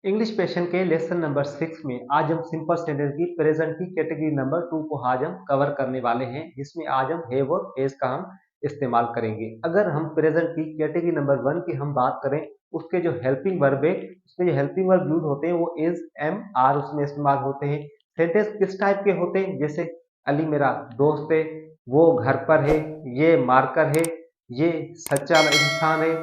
English patient के lesson number 6 में आज हम सिंपल सेंटेंस की प्रेजेंट की कैटेगरी नंबर 2 को आज हम कवर करने वाले हैं, जिसमें आज हम हैव और हैज का हम इस्तेमाल करेंगे। अगर हम प्रेजेंट की कैटेगरी नंबर 1 की हम बात करें, उसके जो हेल्पिंग वर्ब है, उसमें जो हेल्पिंग वर्ब यूज होते हैं वो इज, एम, आर उसमें इस्तेमाल होते हैं। सेंटेंस किस टाइप के होते हैं? जैसे अली मेरा दोस्त है, वो घर पर है, ये मार्कर है, ये सच्चा इंसान है,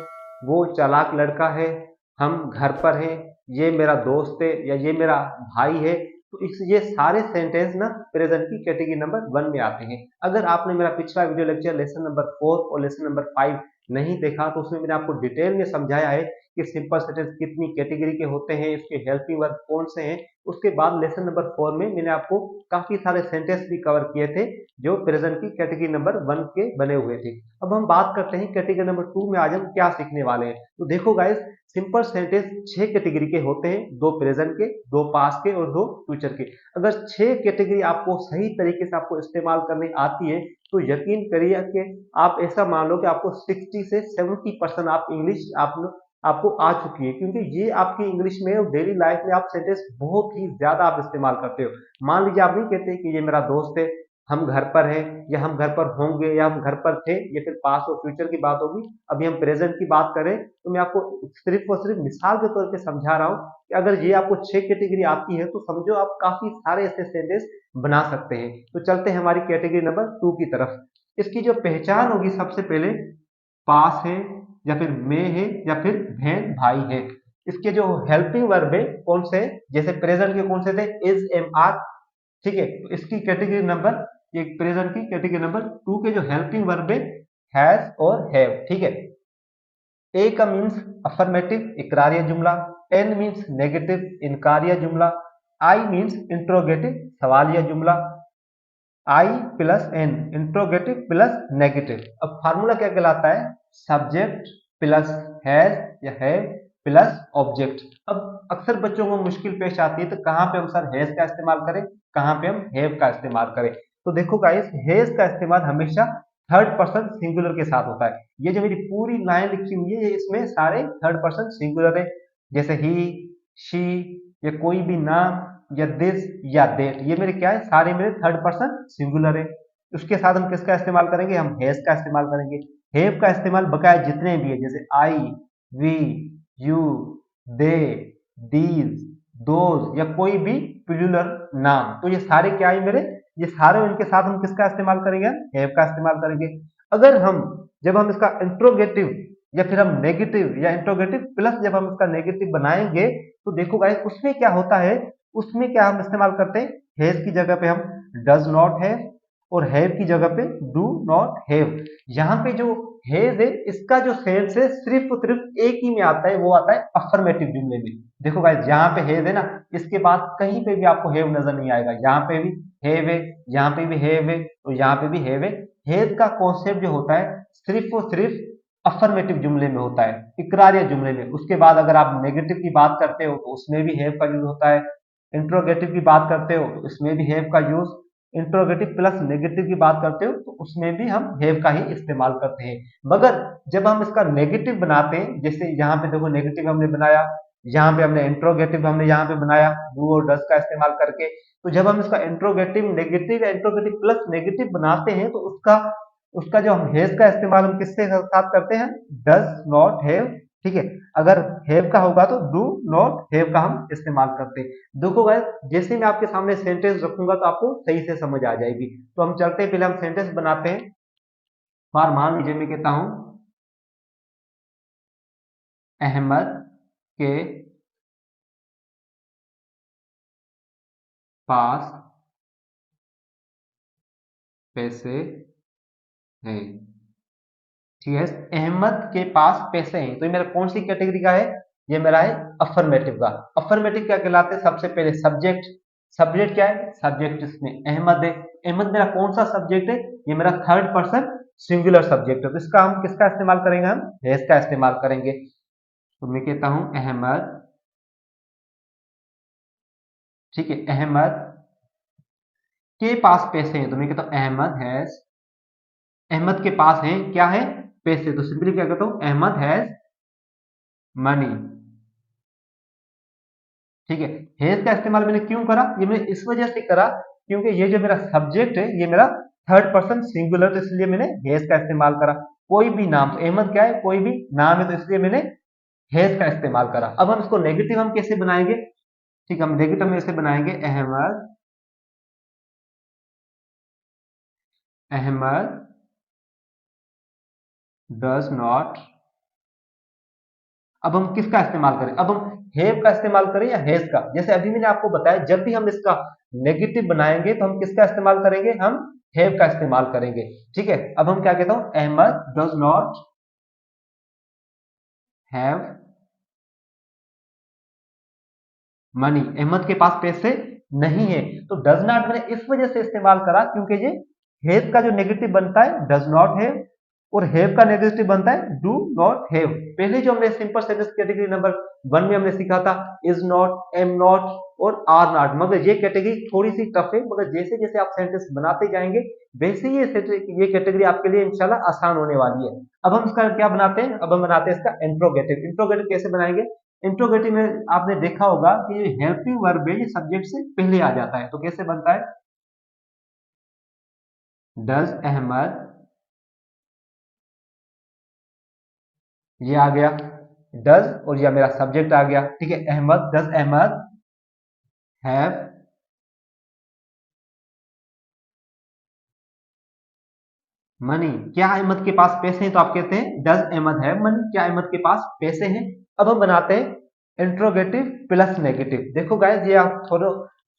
वो चालाक लड़का है, हम घर पर हैं, ये मेरा दोस्त है या ये मेरा भाई है। तो इस ये सारे सेंटेंस ना प्रेजेंट की कैटेगरी नंबर 1 में आते हैं। अगर आपने मेरा पिछला वीडियो लेक्चर लेसन नंबर 4 और लेसन नंबर 5 नहीं देखा तो उसमें मैंने आपको डिटेल में समझाया है कि सिंपल सेंटेंस कितनी कैटेगरी के होते हैं, इसके हेल्पिंग वर्ब कौन से हैं। उसके बाद लेसन नंबर 4 में मैंने आपको काफी सारे सेंटेंस भी कवर किए थे जो प्रेजेंट की कैटेगरी नंबर 1 के बने हुए थे। अब हम बात करते हैं कैटेगरी नंबर 2 में आज हम क्या सीखने वाले हैं। तो देखो गाइस, सिंपल सेंटेंस 6 कैटेगरी के होते हैं, 2 प्रेजेंट के, 2 पास्ट के और 2 फ्यूचर के। अगर 6 कैटेगरी आपको सही तरीके से आपको इस्तेमाल करनी आती है तो यकीन करिए कि आप ऐसा मान लो कि आपको 60 से 70% आप इंग्लिश आपको आ चुकी है, क्योंकि ये आपकी इंग्लिश में और डेली लाइफ में आप सेंटेंस बहुत ही ज्यादा आप इस्तेमाल करते हो। मान लीजिए आप नहीं कहते कि ये मेरा दोस्त है, हम घर पर हैं, या हम घर पर होंगे, या हम घर पर थे, ये फिर पास्ट और फ्यूचर की बात होगी। अभी हम प्रेजेंट की बात करें तो मैं आपको सिर्फ और सिर्फ मिसाल के तौर पे समझा रहा हूँ कि अगर ये आपको 6 कैटेगरी आती है तो समझो आप काफी सारे ऐसे सेंटेंस बना सकते हैं। तो चलते हैं हमारी कैटेगरी नंबर 2 की तरफ। इसकी जो पहचान होगी, सबसे पहले पास है या फिर में है या फिर बहन भाई है। इसके जो हेल्पिंग वर्ब है कौन से, जैसे प्रेजेंट के कौन से थे, इज, एम, आर। ठीक है, तो इसकी कैटेगरी नंबर, ये प्रेजेंट की कैटेगरी नंबर 2 के जो हेल्पिंग वर्ब है हैज और हैव। ठीक है, ए का मीन्स अफर्मेटिव इकरारिया जुमला, एन मीन्स नेगेटिव इनकारिया जुमला, आई मीन्स इंट्रोगेटिव सवालिया जुमला। I plus N interrogative plus negative. अब फार्मूला क्या कहलाता है? सब्जेक्ट प्लस हैज या हैव प्लस ऑब्जेक्ट। अब अक्सर बच्चों को मुश्किल पेश आती है, तो कहाँ पे हम सर हैज का इस्तेमाल करें, कहाँ पे हम हैव का इस्तेमाल करें? तो देखो गाइस, हैज का इस्तेमाल हमेशा थर्ड पर्सन सिंगुलर के साथ होता है। ये जो मेरी पूरी लाइन लिखी हुई है इसमें सारे थर्ड पर्सन सिंगुलर है, जैसे ही, शी, या कोई भी नाम, या दिस या देट, ये मेरे क्या है, सारे मेरे थर्ड पर्सन सिंगुलर है। उसके साथ हम किसका इस्तेमाल करेंगे? हम हैज का इस्तेमाल करेंगे। हैव का इस्तेमाल बकाया जितने भी है, जैसे I, we, you, they, these, those, या कोई भी प्लूरल नाम, तो ये सारे क्या है मेरे, ये सारे, इनके साथ हम किसका इस्तेमाल करेंगे? हैव का इस्तेमाल करेंगे। अगर हम, जब हम इसका इंट्रोगेटिव या फिर हम नेगेटिव या इंट्रोगेटिव प्लस जब हम इसका नेगेटिव बनाएंगे तो देखो गाइस उसमें क्या होता है, उसमें क्या हम इस्तेमाल करते हैं? हैज की जगह पे हम डज नॉट हैव, और हैव की जगह पे डू नॉट हैव। यहाँ पे जो हैज है इसका जो सेंस है सिर्फ और सिर्फ एक ही में आता है, वो आता है अफर्मेटिव जुमले में। देखो गाइस, यहाँ पे हैज है ना, इसके बाद कहीं पे भी आपको हैव नजर नहीं आएगा। यहाँ पे भी हैव है, यहाँ पे भी हैव है, और यहाँ पे भी हैव है। हैज का कॉन्सेप्ट जो होता है सिर्फ और सिर्फ अफर्मेटिव जुमले में होता है, इकरारिया जुमले में। उसके बाद अगर आप नेगेटिव की बात करते हो तो उसमें भी हैव का यूज होता है। इंट्रोगेटिव की बात करते हो तो इसमें भी हैव का यूज, इंट्रोगेटिव प्लस नेगेटिव की बात करते हो तो उसमें भी हम हैव का ही इस्तेमाल करते हैं। मगर जब हम इसका नेगेटिव बनाते हैं, जैसे यहाँ पे देखो नेगेटिव हमने बनाया, यहाँ पे हमने इंट्रोगेटिव हमने यहाँ पे बनाया डू और डज का इस्तेमाल करके। तो जब हम इसका इंट्रोगेटिव नेगेटिव या इंट्रोगेटिव प्लस नेगेटिव बनाते हैं तो उसका उसका जो हम हैज का इस्तेमाल हम किसके साथ करते हैं? Does not have. ठीक है, अगर हैव का होगा तो डू नॉट हैव का हम इस्तेमाल करते हैं। देखो गाइस, जैसे मैं आपके सामने सेंटेंस रखूंगा तो आपको सही से समझ आ जाएगी। तो हम चलते हैं, पहले हम सेंटेंस बनाते हैं। मान लीजिए मैं कहता हूं अहमद के पास पैसे हैं। ठीक है, अहमद के पास पैसे हैं, तो ये मेरा कौन सी कैटेगरी का है? ये मेरा है अफर्मेटिव का। अफर्मेटिव क्या कहलाते हैं? सबसे पहले सब्जेक्ट। सब्जेक्ट क्या है? सब्जेक्ट इसमें अहमद है। अहमद मेरा कौन सा सब्जेक्ट है? ये मेरा थर्ड पर्सन सिंगुलर सब्जेक्ट है, तो इसका हम किसका इस्तेमाल करेंगे? हम हैज का इस्तेमाल करेंगे। तो मैं कहता हूं अहमद, ठीक है, अहमद के पास पैसे हैं, तो मैं कहता हूं अहमद हैज, अहमद के पास है क्या है? पैसे। तो सिंपली क्या कहता हूं? Ahmed has money. ठीक है। हैज का इस्तेमाल मैंने क्यों करा, ये मैंने इस वजह से करा क्योंकि ये जो मेरा सब्जेक्ट है ये मेरा थर्ड पर्सन सिंगुलर, तो इसलिए मैंने हैज का इस्तेमाल करा। कोई भी नाम, तो अहमद क्या है, कोई भी नाम है, तो इसलिए मैंने हैज का इस्तेमाल करा। अब हम इसको नेगेटिव हम कैसे बनाएंगे, ठीक है, हम नेगेटिव में ऐसे बनाएंगे, अहमद अहमद डज नॉट। अब हम किसका इस्तेमाल करें, अब हम हैव का इस्तेमाल करें या हैज का। जैसे अभी मैंने आपको बताया जब भी हम इसका नेगेटिव बनाएंगे तो हम किसका इस्तेमाल करेंगे, हम हैव का इस्तेमाल करेंगे। ठीक है, अब हम क्या कहता हूं, Ahmed does not have money, Ahmed के पास पैसे नहीं है। तो डज नॉट मैंने इस वजह से इस्तेमाल करा क्योंकि ये हैव का जो नेगेटिव बनता है डज नॉट हैव, और हैव का नेगेटिव बनता है डू नॉट हैव। पहले जो हमने सिंपल सेंटेंस कैटेगरी नंबर 1 में हमने सीखा था इज नॉट, एम नॉट और आर नॉट, मगर ये कैटेगरी थोड़ी सी टफ है, मगर जैसे जैसे आप सेंटेंस बनाते जाएंगे वैसे ही ये कैटेगरी आपके लिए इंशाल्लाह आसान होने वाली है। अब हम इसका क्या बनाते हैं, अब हम बनाते हैं इसका इंट्रोगेटिव। इंट्रोगेटिव कैसे बनाएंगे, इंट्रोगेटिव में आपने देखा होगा कि ये हेल्पिंग वर्ब है, ये सब्जेक्ट से पहले आ जाता है। तो कैसे बनता है, डज अहमद, ये आ गया डज और ये मेरा सब्जेक्ट आ गया। ठीक है, Ahmed, does Ahmed have money, क्या अहमद के पास पैसे हैं, तो आप कहते हैं डज अहमद हैव मनी, क्या अहमद के पास पैसे हैं। अब हम बनाते हैं इंट्रोगेटिव प्लस नेगेटिव। देखो गाइस, ये आप थोड़ा,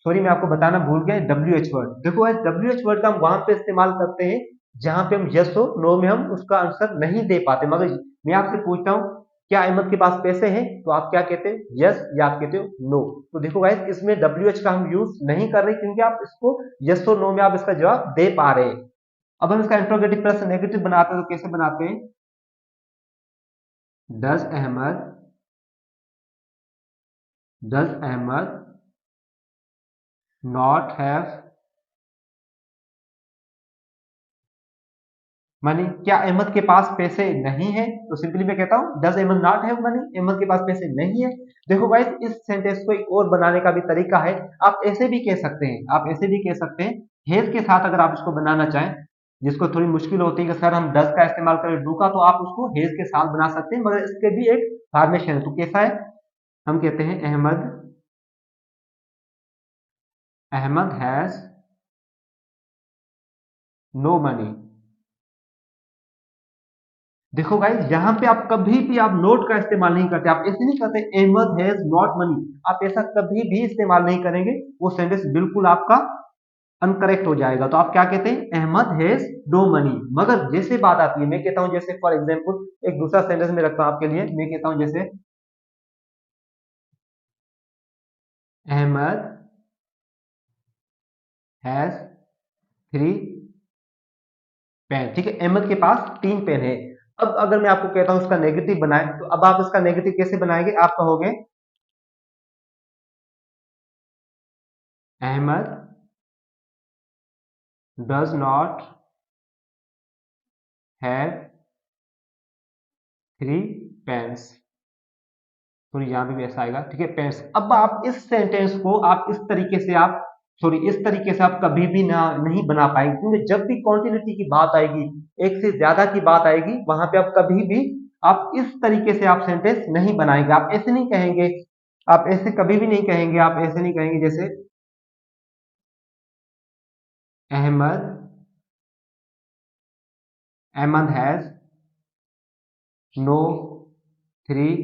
सॉरी मैं आपको बताना भूल गया, डब्ल्यू एच वर्ड। देखो गाइस, डब्ल्यू एच वर्ड का हम वहां पे इस्तेमाल करते हैं जहां पे हम यस हो नो में हम उसका आंसर नहीं दे पाते। मगर मैं आपसे पूछता हूँ क्या अहमद के पास पैसे हैं, तो आप क्या कहते हैं, यस, या आप कहते हो नो। तो देखो गाइस, इसमें डब्ल्यू एच का हम यूज नहीं कर रहे क्योंकि आप इसको यस और नो में आप इसका जवाब दे पा रहे हैं। अब हम इसका इंट्रोगेटिव प्लस नेगेटिव बनाते हैं, तो कैसे बनाते हैं, does Ahmed, does Ahmed not have money, क्या अहमद के पास पैसे नहीं है। तो सिंपली मैं कहता हूं does Ahmed not have money, Ahmed के पास पैसे नहीं है। देखो गाइस, इस सेंटेंस को एक और बनाने का भी तरीका है, आप ऐसे भी कह सकते हैं, आप ऐसे भी कह सकते हैं हैज के साथ, अगर आप इसको बनाना चाहें, जिसको थोड़ी मुश्किल होती है कि सर हम डज का इस्तेमाल करें डू का, तो आप उसको हैज के साथ बना सकते हैं, मगर इसके भी एक फॉर्मेशन है। तो कैसा है, हम कहते हैं Ahmed, Ahmed has no money. देखो गाइस, यहाँ पे आप कभी भी आप नोट का इस्तेमाल नहीं करते, आप ऐसे नहीं करते अहमद हैज नॉट मनी, आप ऐसा कभी भी इस्तेमाल नहीं करेंगे, वो सेंटेंस बिल्कुल आपका अनकरेक्ट हो जाएगा। तो आप क्या कहते हैं, अहमद हैज नो मनी। मगर जैसे बात आती है, मैं कहता हूं जैसे फॉर एग्जांपल एक दूसरा सेंटेंस में रखता हूं आपके लिए, मैं कहता हूं जैसे अहमद हैज 3 पेन। ठीक है, अहमद के पास 3 पेन है। अब अगर मैं आपको कहता हूं इसका नेगेटिव बनाए, तो अब आप इसका नेगेटिव कैसे बनाएंगे, आप कहोगे Ahmed does not have 3 pens. Sorry, यहाँ पे भी ऐसा आएगा। ठीक है, पेन्स। अब आप इस सेंटेंस को आप इस तरीके से आप, सॉरी, इस तरीके से आप कभी भी ना नहीं बना पाएंगे, क्योंकि जब भी कॉन्टिन्यूटी की बात आएगी, एक से ज्यादा की बात आएगी, वहां पे आप कभी भी आप इस तरीके से आप सेंटेंस नहीं बनाएंगे। आप ऐसे नहीं कहेंगे, आप ऐसे कभी भी नहीं कहेंगे, आप ऐसे नहीं कहेंगे जैसे Ahmed, Ahmed has no 3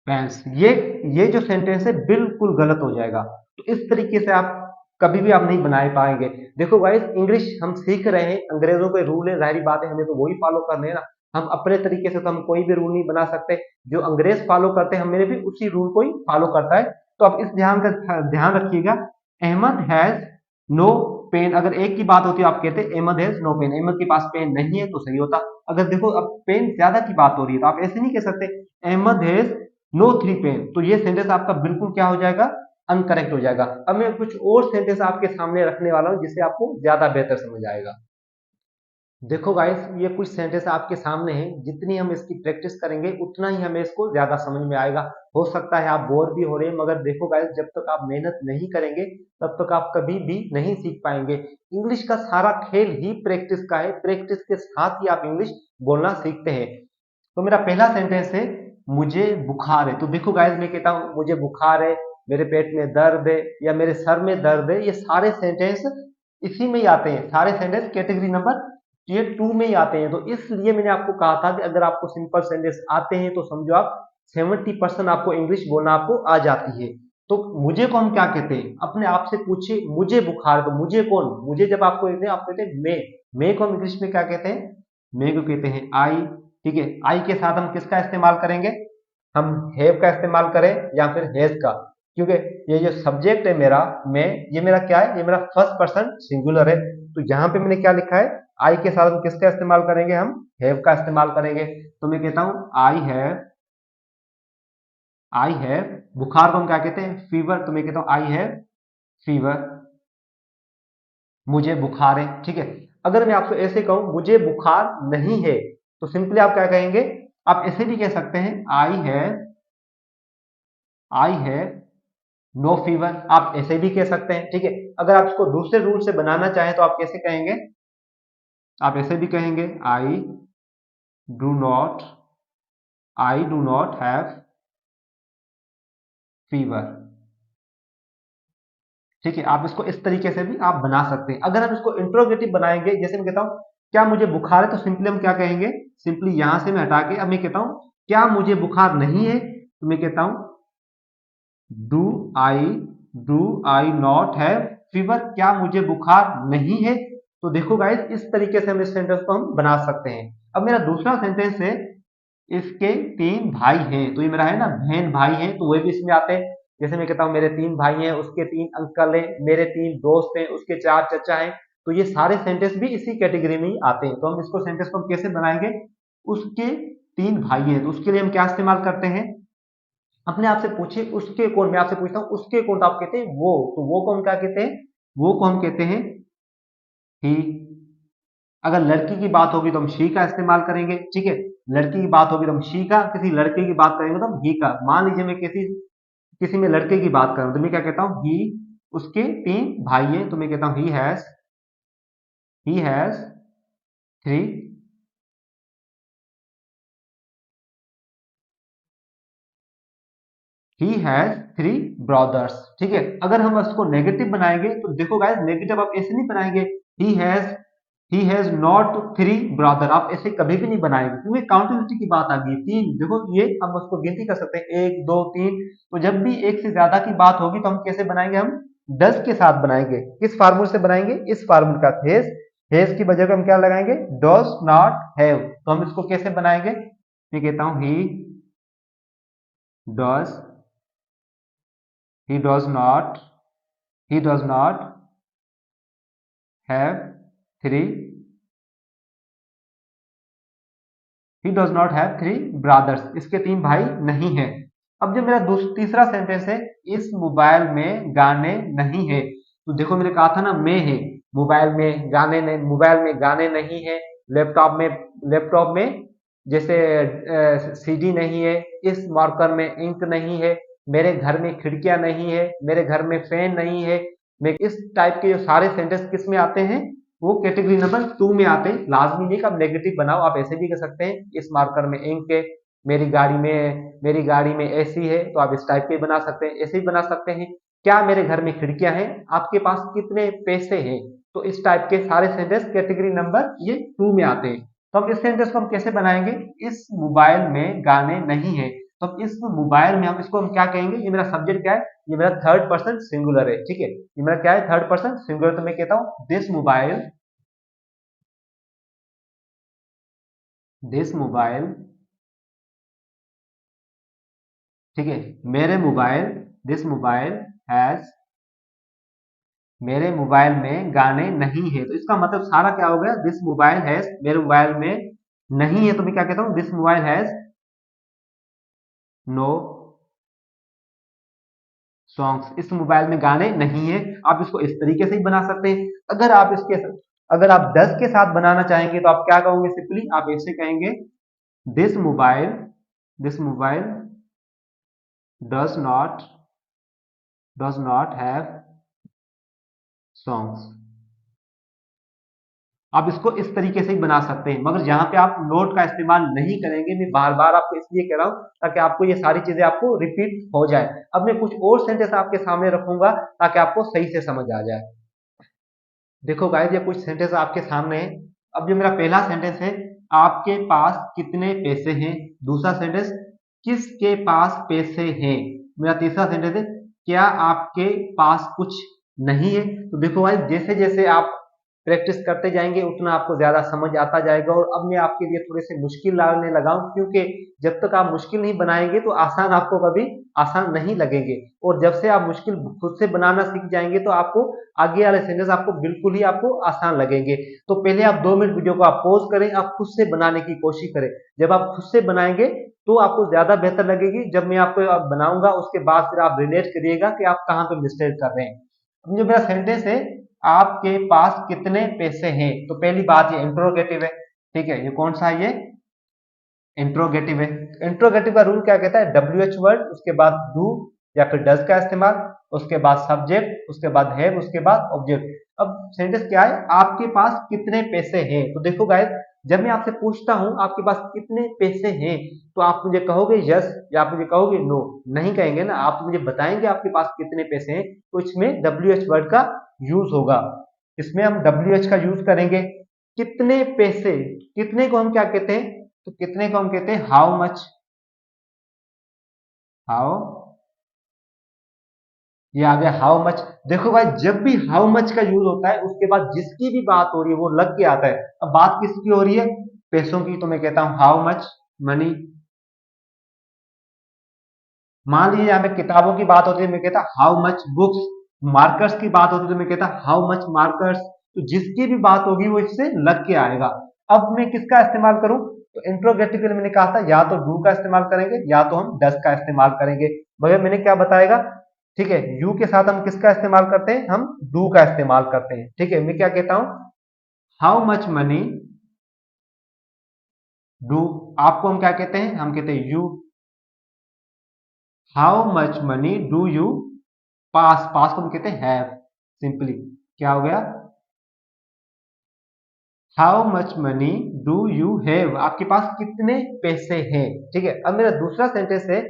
pens. ये जो सेंटेंस है बिल्कुल गलत हो जाएगा। तो इस तरीके से आप कभी भी आप नहीं बना पाएंगे। देखो गाइस, इंग्लिश हम सीख रहे हैं, अंग्रेजों के रूल है, जाहिर बात है हमें तो वही फॉलो करने हैं ना। हम अपने तरीके से तो हम कोई भी रूल नहीं बना सकते, जो अंग्रेज फॉलो करते हैं हमें भी उसी रूल को ही फॉलो करता है। तो आप इस ध्यान रखिएगा, अहमद हैज नो पेन, अगर एक की बात होती है आप कहते हैं Ahmed has no pen, Ahmed के पास पेन नहीं है, तो सही होता। अगर देखो अब पेन ज्यादा की बात हो रही है, तो आप ऐसे नहीं कह सकते अहमद हैज नो 3 पेन, तो ये सेंटेंस आपका बिल्कुल क्या हो जाएगा, अनकरेक्ट हो जाएगा। अब मैं कुछ और सेंटेंस आपके सामने रखने वाला हूं जिससे आपको ज्यादा बेहतर समझ आएगा। देखो गाइस, ये कुछ सेंटेंस आपके सामने हैं, जितनी हम इसकी प्रैक्टिस करेंगे उतना ही हमें इसको ज्यादा समझ में आएगा। हो सकता है आप बोर भी हो रहे हैं, मगर देखो गाइस, जब तक आप मेहनत नहीं करेंगे तब तक आप कभी भी नहीं सीख पाएंगे। इंग्लिश का सारा खेल ही प्रैक्टिस का है, प्रैक्टिस के साथ ही आप इंग्लिश बोलना सीखते हैं। तो मेरा पहला सेंटेंस है, मुझे बुखार है। तो देखो गाइस, मैं कहता हूँ मुझे बुखार है, मेरे पेट में दर्द है, या मेरे सर में दर्द है, ये सारे सेंटेंस इसी में ही आते हैं। सारे सेंटेंस कैटेगरी नंबर टियर 2 में ही आते हैं। तो इसलिए मैंने आपको कहा था कि अगर आपको सिंपल सेंटेंस आते हैं तो समझो आप 70% आपको इंग्लिश बोलना आपको आ जाती है। तो मुझे को हम क्या कहते हैं? अपने आप से पूछे, मुझे बुखार, तो मुझे कौन? मुझे जब आपको कहते हैं, आप कहते हैं मैं को हम इंग्लिश में क्या कहते हैं? मैं को कहते हैं आई। ठीक है, आई के साथ हम किसका इस्तेमाल करेंगे? हम हैव का इस्तेमाल करें या फिर हैज का, क्योंकि ये जो सब्जेक्ट है मेरा, मैं, ये मेरा क्या है? ये मेरा फर्स्ट पर्सन सिंगुलर है। तो यहाँ पे मैंने क्या लिखा है? आई के साथ हम किसका इस्तेमाल करेंगे? हम हैव का इस्तेमाल करेंगे। तो मैं कहता हूं आई हैव, बुखार को हम क्या कहते हैं? फीवर। तो मैं कहता हूं आई हैव फीवर, मुझे बुखार है। ठीक है, अगर मैं आपसे ऐसे कहूं मुझे बुखार नहीं है, तो सिंपली आप क्या कहेंगे? आप ऐसे भी कह सकते हैं आई हैव नो फीवर, आप ऐसे भी कह सकते हैं। ठीक है, अगर आप इसको दूसरे रूल से बनाना चाहें तो आप कैसे कहेंगे? आप ऐसे भी कहेंगे do not I do not have fever. ठीक है, आप इसको इस तरीके से भी आप बना सकते हैं। अगर हम इसको इंट्रोगेटिव बनाएंगे, जैसे मैं कहता हूं क्या मुझे बुखार है, तो सिंपली हम क्या कहेंगे? सिंपली यहां से मैं हटा के अब मैं कहता हूं क्या मुझे बुखार नहीं है, तो मैं कहता हूं do I do I not have fever, क्या मुझे बुखार नहीं है। तो देखो गाइस, इस तरीके से हम इस सेंटेंस को हम बना सकते हैं। अब मेरा दूसरा सेंटेंस है, इसके 3 भाई हैं। तो ये मेरा है ना, बहन भाई हैं, तो वे भी इसमें आते हैं। जैसे मैं कहता हूँ मेरे 3 भाई हैं, उसके 3 अंकल हैं, मेरे 3 दोस्त हैं, उसके 4 चचा हैं। तो ये सारे सेंटेंस भी इसी कैटेगरी में ही आते हैं। तो हम इसको सेंटेंस को हम कैसे बनाएंगे? उसके 3 भाई हैं, तो उसके लिए हम क्या इस्तेमाल करते हैं? अपने आप से पूछिए उसके कौन। मैं आपसे पूछता हूँ उसके कौन, तो आप कहते हैं वो। तो वो को हम क्या कहते हैं? वो को हम कहते हैं ही। अगर लड़की की बात होगी तो हम शी का इस्तेमाल करेंगे। ठीक है, लड़की की बात होगी तो हम शी का, किसी लड़के की बात करेंगे तो हम ही का। मान लीजिए मैं किसी किसी में लड़के की बात करूं तो मैं क्या कहता हूं? ही, उसके 3 भाई हैं, तो मैं कहता हूं he has 3 he has 3 brothers. ठीक है, अगर हम उसको नेगेटिव बनाएंगे तो देखो गाइस, नेगेटिव आप ऐसे नहीं बनाएंगे he has he has not 3 brother, आप ऐसे कभी भी नहीं बनाएंगे, क्योंकि काउंटेबिलिटी की बात आ गई। 3, देखो ये हम उसको गिनती कर सकते हैं, 1 2 3। तो जब भी एक से ज्यादा की बात होगी तो हम कैसे बनाएंगे? हम 10 के साथ बनाएंगे। किस फार्मूले से बनाएंगे? इस फार्मूले का, हैज की वजह को हम क्या लगाएंगे? Does not have. तो हम इसको कैसे बनाएंगे? मैं कहता हूं does he does not he does not have 3 he does not have 3 brothers, इसके 3 भाई नहीं है। अब जो मेरा तीसरा सेंटेंस है, इस मोबाइल में गाने नहीं है। तो देखो मैंने कहा था ना, में है, मोबाइल में गाने नहीं है। लैपटॉप में जैसे सीडी नहीं है, इस मार्कर में इंक नहीं है, मेरे घर में खिड़कियां नहीं है, मेरे घर में फैन नहीं है। मैं इस टाइप के जो सारे सेंटेंस किस में आते हैं? वो कैटेगरी नंबर 2 में आते हैं। लाजमी नहीं कि आप नेगेटिव बनाओ, आप ऐसे भी कर सकते हैं, इस मार्कर में इंक है, मेरी गाड़ी में एसी है, तो आप इस टाइप के बना सकते हैं। ऐसे भी बना सकते हैं, क्या मेरे घर में खिड़कियां हैं, आपके पास कितने पैसे हैं। तो इस टाइप के सारे सेंटेंस कैटेगरी नंबर ये 2 में आते हैं। तो हम इस सेंटेंस को हम कैसे बनाएंगे? इस मोबाइल में गाने नहीं है। तो अब इस मोबाइल में हम इसको हम क्या कहेंगे? ये मेरा सब्जेक्ट क्या है? ये मेरा थर्ड पर्सन सिंगुलर है। ठीक है, ये मेरा क्या है? Third person singular. तो मैं कहता हूं दिस मोबाइल। ठीक है, मेरे मोबाइल दिस मोबाइल हैज मेरे मोबाइल में गाने नहीं है। तो इसका मतलब सारा क्या हो गया? दिस मोबाइल हैज, मेरे मोबाइल में नहीं है, तो मैं क्या कहता हूं? This mobile has no songs, इस मोबाइल में गाने नहीं है। आप इसको इस तरीके से ही बना सकते हैं। अगर आप इसके अगर आप डज के साथ बनाना चाहेंगे तो आप क्या कहोगे, सिंपली आप ऐसे कहेंगे, this mobile does not have songs. आप इसको इस तरीके से ही बना सकते हैं, मगर यहाँ पे आप नोट का इस्तेमाल नहीं करेंगे। मैं बार बार आपको इसलिए कह रहा हूँ ताकि आपको ये सारी चीजें आपको रिपीट हो जाए। अब मैं कुछ और सेंटेंस आपके सामने रखूंगा ताकि आपको सही से समझ आ जाए। देखो गाइस, ये कुछ सेंटेंस आपके सामने है। अब जो मेरा पहला सेंटेंस है, आपके पास कितने पैसे हैं। दूसरा सेंटेंस, किसके पास पैसे हैं। मेरा तीसरा सेंटेंस है, क्या आपके पास कुछ नहीं है। तो देखो गाइस, जैसे जैसे आप प्रैक्टिस करते जाएंगे उतना आपको ज्यादा समझ आता जाएगा। और अब मैं आपके लिए थोड़े से मुश्किल लाने लगा हूं, क्योंकि जब तक आप मुश्किल नहीं बनाएंगे तो आसान आपको कभी आसान नहीं लगेंगे। और जब से आप मुश्किल खुद से बनाना सीख जाएंगे तो आपको आगे वाले सेंटेंस आपको बिल्कुल ही आपको आसान लगेंगे। तो पहले आप 2 मिनट वीडियो को आप पॉज करें, आप खुद से बनाने की कोशिश करें। जब आप खुद से बनाएंगे तो आपको ज्यादा बेहतर लगेगी। जब मैं आपको बनाऊंगा उसके बाद फिर आप रिलेट करिएगा कि आप कहाँ पे मिस्टेक कर रहे हैं। अब जो मेरा सेंटेंस है, आपके पास कितने पैसे हैं, तो पहली बात ये इंट्रोगेटिव है। ठीक है, ये कौन सा है, ये इंट्रोगेटिव है। इंट्रोगेटिव का रूल क्या कहता है, WH वर्ड, उसके बाद डू या फिर डज का इस्तेमाल, उसके बाद सब्जेक्ट, उसके बाद हैव, उसके बाद ऑब्जेक्ट। अब सेंटेंस क्या है, आपके पास कितने पैसे हैं। तो देखो गाइस, जब मैं आपसे पूछता हूं आपके पास कितने पैसे हैं, तो आप मुझे कहोगे यस या आप मुझे कहोगे नो, नहीं कहेंगे ना, आप मुझे बताएंगे आपके पास कितने पैसे हैं। तो इसमें WH वर्ड का यूज होगा, इसमें हम WH का यूज करेंगे। कितने पैसे, कितने को हम क्या कहते हैं, तो कितने को हम कहते हैं हाउ मच। हाउ, ये आ गया हाउ मच। देखो भाई, जब भी हाउ मच का यूज होता है उसके बाद जिसकी भी बात हो रही है वो लग के आता है। अब बात किसकी हो रही है, पैसों की, तो मैं कहता हूं हाउ मच मनी। मान लीजिए यहाँ पे किताबों की बात होती है, मैं कहता हाउ मच बुक्स। मार्कर्स की बात होती है तो मैं कहता हाउ मच मार्कर्स। तो जिसकी भी बात होगी वो इससे लग के आएगा। अब मैं किसका इस्तेमाल करूं, तो इंट्रोगेटिव के लिए मैंने कहा था या तो डू का इस्तेमाल करेंगे या तो हम डज का इस्तेमाल करेंगे। भैया मैंने क्या बताएगा, ठीक है, यू के साथ हम किसका इस्तेमाल करते हैं, हम डू का इस्तेमाल करते हैं। ठीक है, मैं क्या कहता हूं, हाउ मच मनी डू। आपको हम क्या कहते हैं, हम कहते हैं you. How much money do you पास, पास को हम कहते हैं हैव। सिंपली क्या हो गया, how much money do you have, आपके पास कितने पैसे हैं। ठीक है, अब मेरा दूसरा सेंटेंस है,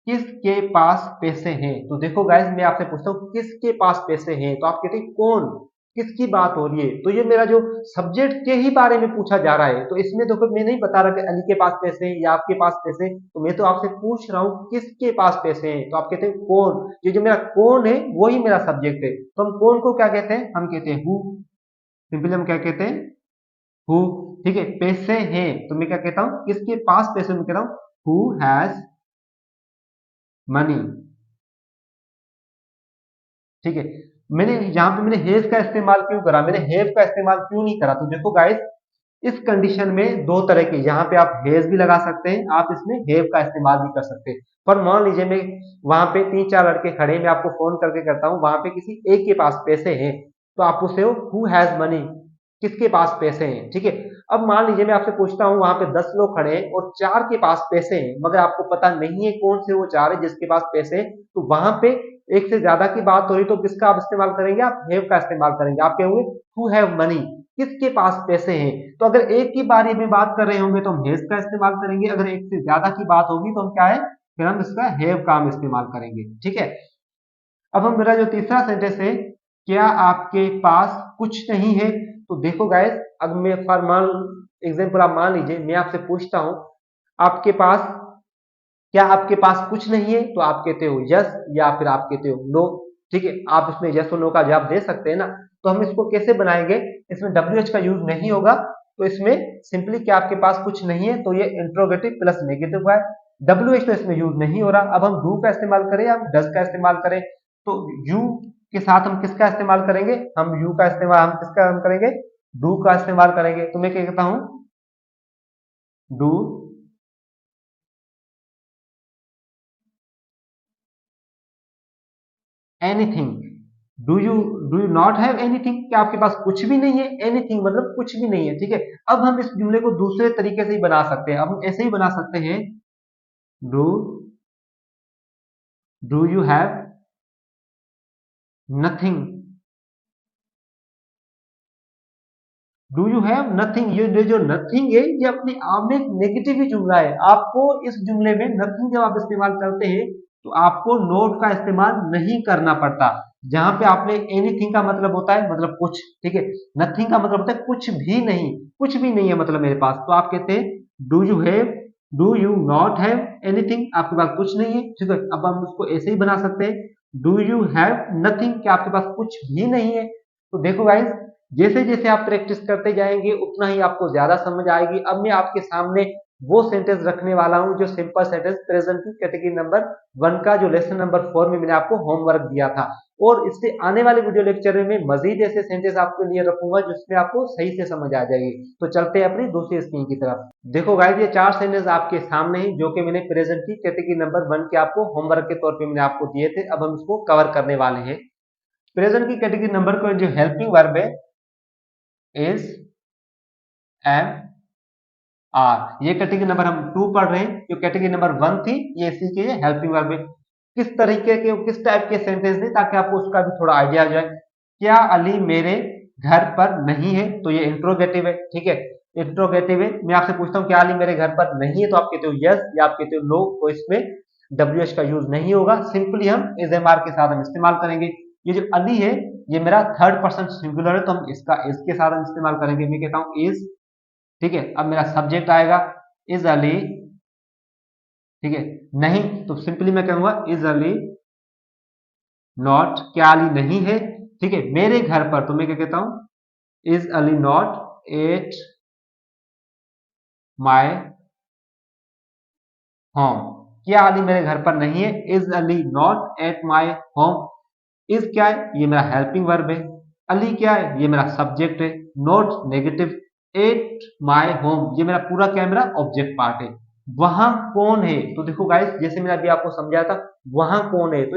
किसके पास पैसे हैं। तो देखो गाइस, मैं आपसे पूछता हूँ किसके पास पैसे हैं, तो आप कहते हैं कौन, किसकी बात हो रही है। तो ये मेरा जो सब्जेक्ट के ही बारे में पूछा जा रहा है, तो इसमें देखो मैं नहीं बता रहा कि अली के पास पैसे हैं या आपके पास पैसे हैं, तो मैं तो आपसे पूछ रहा हूँ किसके पास पैसे हैं। तो आप कहते हैं कौन, ये जो मेरा कौन है वही मेरा सब्जेक्ट है। तो हम कौन को क्या कहते हैं, हम कहते हैं हु। सिंपली हम क्या कहते हैं, हु। ठीक है, पैसे हैं तो मैं क्या कहता हूँ, किसके पास पैसे, मैं कह रहा हूँ हु हैज मनी। ठीक है, मैंने यहाँ पे मैंने हैज का इस्तेमाल क्यों करा, मैंने हैव का इस्तेमाल क्यों नहीं करा, तो देखो गाइस, इस कंडीशन में दो तरह के, यहाँ पे आप हैज भी लगा सकते हैं, आप इसमें हैव का इस्तेमाल भी कर सकते हैं। पर मान लीजिए मैं वहां पे 3-4 लड़के खड़े, मैं आपको फोन करके करता हूँ, वहां पे किसी एक के पास पैसे हैं, तो आप पूछते हो हु हैज मनी, किसके पास पैसे हैं। ठीक है, अब मान लीजिए मैं आपसे पूछता हूँ वहां पे 10 लोग खड़े हैं और 4 के पास पैसे हैं, मगर आपको पता नहीं है कौन से वो 4 है जिसके पास पैसे हैं, तो वहां पे एक से ज्यादा की बात हो रही, तो किसका आप इस्तेमाल करेंगे, आप हैव का इस्तेमाल करेंगे। आप कहोगे हु हैव मनी, किसके पास पैसे हैं। तो अगर एक की बारे में बात कर रहे होंगे तो हम हैज का इस्तेमाल करेंगे, अगर एक से ज्यादा की बात होगी तो हम क्या है, फिर हम इसका हैव का हम इस्तेमाल करेंगे। ठीक है, अब हम मेरा जो तीसरा सेंटेंस है, क्या आपके पास कुछ नहीं है। तो देखो गाइस, अब मैं फॉर मान एग्जाम्पल आप मान लीजिए मैं आपसे पूछता हूं, आपके पास, क्या आपके पास कुछ नहीं है, तो आप कहते हो यस या फिर आप कहते हो नो। ठीक है, आप इसमें यस और नो का जवाब दे सकते हैं ना। तो हम इसको कैसे बनाएंगे, इसमें WH का यूज नहीं होगा, तो इसमें सिंपली क्या आपके पास कुछ नहीं है, तो ये इंट्रोगेटिव प्लस नेगेटिव है। WH तो इसमें यूज नहीं हो रहा। अब हम डू का इस्तेमाल करें या डज का इस्तेमाल करें, तो यू के साथ हम किसका इस्तेमाल करेंगे, हम यू का इस्तेमाल, हम किसका हम करेंगे, डू का इस्तेमाल करेंगे। तो मैं क्या कहता हूं, do anything. Do you not have anything, क्या आपके पास कुछ भी नहीं है? एनीथिंग मतलब कुछ भी नहीं है, ठीक है। अब हम इस जुमले को दूसरे तरीके से ही बना सकते हैं। अब हम ऐसे ही बना सकते हैं, do do you have nothing, do you have nothing. ये जो नथिंग है ये अपने आप में एक नेगेटिव ही जुमला है। आपको इस जुमले में नथिंग जब आप इस्तेमाल करते हैं तो आपको नोट का इस्तेमाल नहीं करना पड़ता। जहां पे आपने एनीथिंग का मतलब होता है मतलब कुछ, ठीक है। नथिंग का मतलब होता है कुछ भी नहीं, कुछ भी नहीं है मतलब मेरे पास। तो आप कहते हैं do you have, do you not have anything, आपके पास कुछ नहीं है, ठीक है। अब हम उसको ऐसे ही बना सकते हैं, डू यू हैव नथिंग, क्या आपके पास कुछ भी नहीं है। तो देखो गाइस, जैसे जैसे आप प्रैक्टिस करते जाएंगे उतना ही आपको ज्यादा समझ आएगी। अब मैं आपके सामने वो सेंटेंस रखने वाला हूं जो सिंपल सेंटेंस प्रेजेंट की कैटेगरी नंबर 1 का जो लेसन नंबर 4 में मैंने आपको होमवर्क दिया था। और इससे आने वाले वीडियो लेक्चर में मैं मजीद ऐसे सेंटेंस आपके लिए रखूंगा जिसमें आपको सही से समझ आ जाएगी। तो चलते हैं अपनी दूसरी स्क्रीन की तरफ। देखो गाइस, ये 4 सेंटेंस आपके सामने ही जो कि मैंने प्रेजेंट की कैटेगरी नंबर 1 के आपको होमवर्क के तौर पे मैंने आपको दिए थे। अब हम इसको कवर करने वाले हैं। प्रेजेंट की कैटेगरी नंबर को जो हेल्पिंग वर्ब है इज, एम, आर, ये कैटेगरी नंबर हम 2 पढ़ रहे हैं। जो कैटेगरी नंबर 1 थी ये इसी के हेल्पिंग वर्ब है। किस तरीके के किस टाइप के सेंटेंस थे ताकि आपको उसका भी थोड़ा आइडिया हो जाए। क्या अली मेरे घर पर नहीं है, तो ये इंट्रोगेटिव है, ठीक है। इंट्रोगेटिव है। मैं आपसे पूछता हूँ क्या अली मेरे घर पर नहीं है, तो आप कहते हो यस या आप कहते हो नो, तो इसमें डब्ल्यू का यूज नहीं होगा। सिंपली हम इज एम आर के साथ हम इस्तेमाल करेंगे। ये जो अली है ये मेरा थर्ड पर्सन सिंगुलर है, तो हम इसका इज के साथ हम इस्तेमाल करेंगे। मैं कहता हूँ इज, ठीक है। अब मेरा सब्जेक्ट आएगा इज अली, ठीक है। नहीं, तो सिंपली मैं कहूंगा इज अली नॉट, क्या अली नहीं है, ठीक है, मेरे घर पर, तो मैं क्या कहता हूं is Ali not at my home. क्या अली मेरे घर पर नहीं है, is Ali not at my home. Is क्या है, ये मेरा हेल्पिंग वर्ब है। अली क्या है, ये मेरा सब्जेक्ट है। Not negative, at my home ये मेरा पूरा क्या है, मेरा ऑब्जेक्ट पार्ट है। वहां कौन है, तो देखो गाइस जैसे मैंने अभी आपको समझाया था वहां कौन है, तो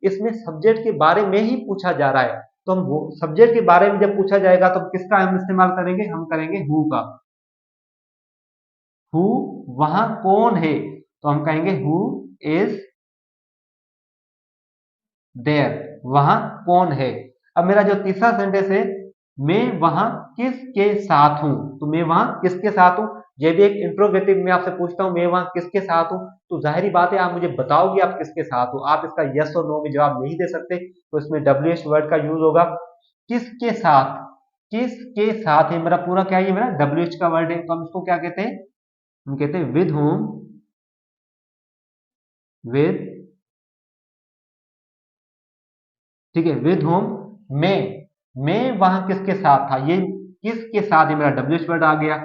इसमें सब्जेक्ट के बारे में ही पूछा जा रहा है। तो हम वो सब्जेक्ट के बारे में जब पूछा जाएगा तो किसका हम इस्तेमाल करेंगे, हम करेंगे हु का। हु, वहां कौन है, तो हम कहेंगे हु इज देयर, वहां कौन है। अब मेरा जो तीसरा सेंटेंस है, मैं वहां किसके साथ हूं, तो मैं वहां किसके साथ हूं, ये भी एक इंट्रोगेटिव। मैं आपसे पूछता हूं मैं वहां किसके साथ हूं, तो जाहिर बात है आप मुझे बताओगे आप किसके साथ हो। आप इसका यस और नो में जवाब नहीं दे सकते, तो इसमें डब्ल्यू एच वर्ड का यूज होगा। किसके साथ, किसके साथ है मेरा पूरा क्या है, ये मेरा डब्ल्यू एच का वर्ड है। तो हम इसको क्या कहते हैं, हम कहते हैं विद होम, विद, ठीक है, विद होम, मैं वहां किसके साथ था, ये किसके साथ है मेरा डब्ल्यू एच वर्ड आ गया।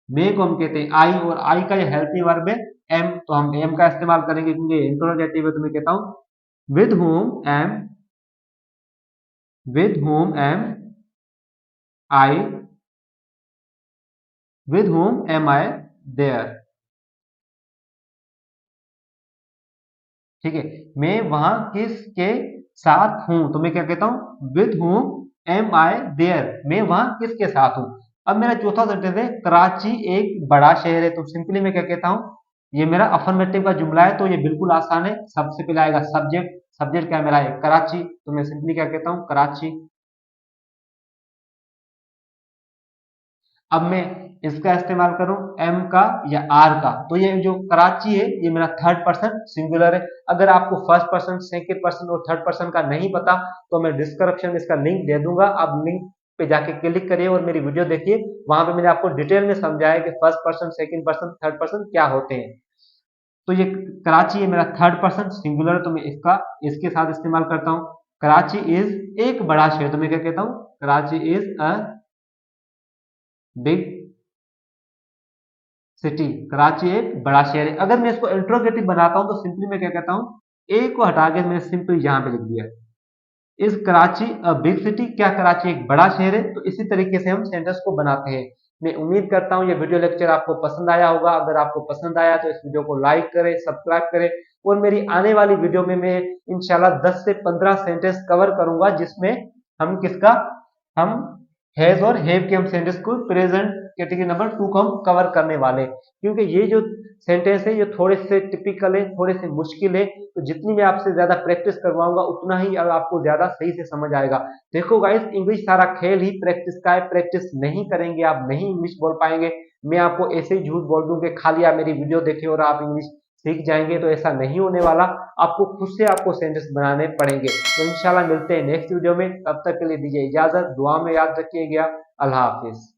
मैं को हम कहते हैं आई, और आई का ये हेल्पिंग वर्ब है एम, तो हम एम का इस्तेमाल करेंगे क्योंकि इंट्रोगेटिव है। तो मैं कहता हूं with whom am I, with whom am I there, ठीक है। मैं वहां किसके साथ हूं, तो मैं क्या कहता हूं with whom am I there, मैं वहां किसके साथ हूं। अब मेरा चौथा सेंटेंस है कराची एक बड़ा शहर है, तो सिंपली मैं क्या कहता हूं ये मेरा अफर्मेटिव का जुमला है, तो ये बिल्कुल आसान है। सबसे पहले आएगा सब्जेक्ट, सब्जेक्ट क्या है मेरा है कराची, तो मैं सिंपली क्या कहता हूं कराची। अब मैं इसका इस्तेमाल करूं एम का या आर का, तो ये जो कराची है ये मेरा थर्ड पर्सन सिंगुलर है। अगर आपको फर्स्ट पर्सन, सेकंड पर्सन और थर्ड पर्सन का नहीं पता तो मैं डिस्क्रिप्शन में इसका लिंक दे दूंगा, आप लिंक पे जाके क्लिक करिए और मेरी वीडियो देखिए। वहां पे मैंने आपको डिटेल में समझाया कि first person, second person, third person क्या होते हैं। तो ये कराची है मेरा थर्ड पर्सन सिंगुलर, तो मैं इसका इसके साथ इस्तेमाल करता हूँ। कराची इज एक बड़ा शहर, तो मैं क्या कहता हूँ Karachi is a big city, Karachi एक बड़ा शहर है। अगर मैं इसको इंट्रोगेटिव बनाता हूं तो सिंपली मैं क्या कहता हूं ए को हटा के मैंने सिंपली यहां पे लिख दिया is Karachi a big city, क्या कराची एक बड़ा शहर है। तो इसी तरीके से हम सेंटेंस को बनाते हैं। मैं उम्मीद करता हूं ये वीडियो लेक्चर आपको पसंद आया होगा। अगर आपको पसंद आया तो इस वीडियो को लाइक करें, सब्सक्राइब करें और मेरी आने वाली वीडियो में मैं इंशाल्लाह 10 से 15 सेंटेंस कवर करूंगा, जिसमें हम किसका हम हैज और हैव के हम सेंटेंस को प्रेजेंट कैटेगरी नंबर 2 को हम कवर करने वाले, क्योंकि ये जो सेंटेंस है ये थोड़े से टिपिकल है, थोड़े से मुश्किल है। तो जितनी मैं आपसे ज्यादा प्रैक्टिस करवाऊंगा उतना ही आपको ज्यादा सही से समझ आएगा। देखो गाइस, इंग्लिश सारा खेल ही प्रैक्टिस का है, प्रैक्टिस नहीं करेंगे आप नहीं इंग्लिश बोल पाएंगे। मैं आपको ऐसे ही झूठ बोल दूं कि खाली आप मेरी वीडियो देखें और आप इंग्लिश सीख जाएंगे, तो ऐसा नहीं होने वाला। आपको खुद से आपको सेंटेंस बनाने पड़ेंगे। तो इंशाल्लाह मिलते हैं नेक्स्ट वीडियो में, तब तक के लिए दीजिए इजाजत, दुआ में याद रखिएगा। अल्लाह हाफिज।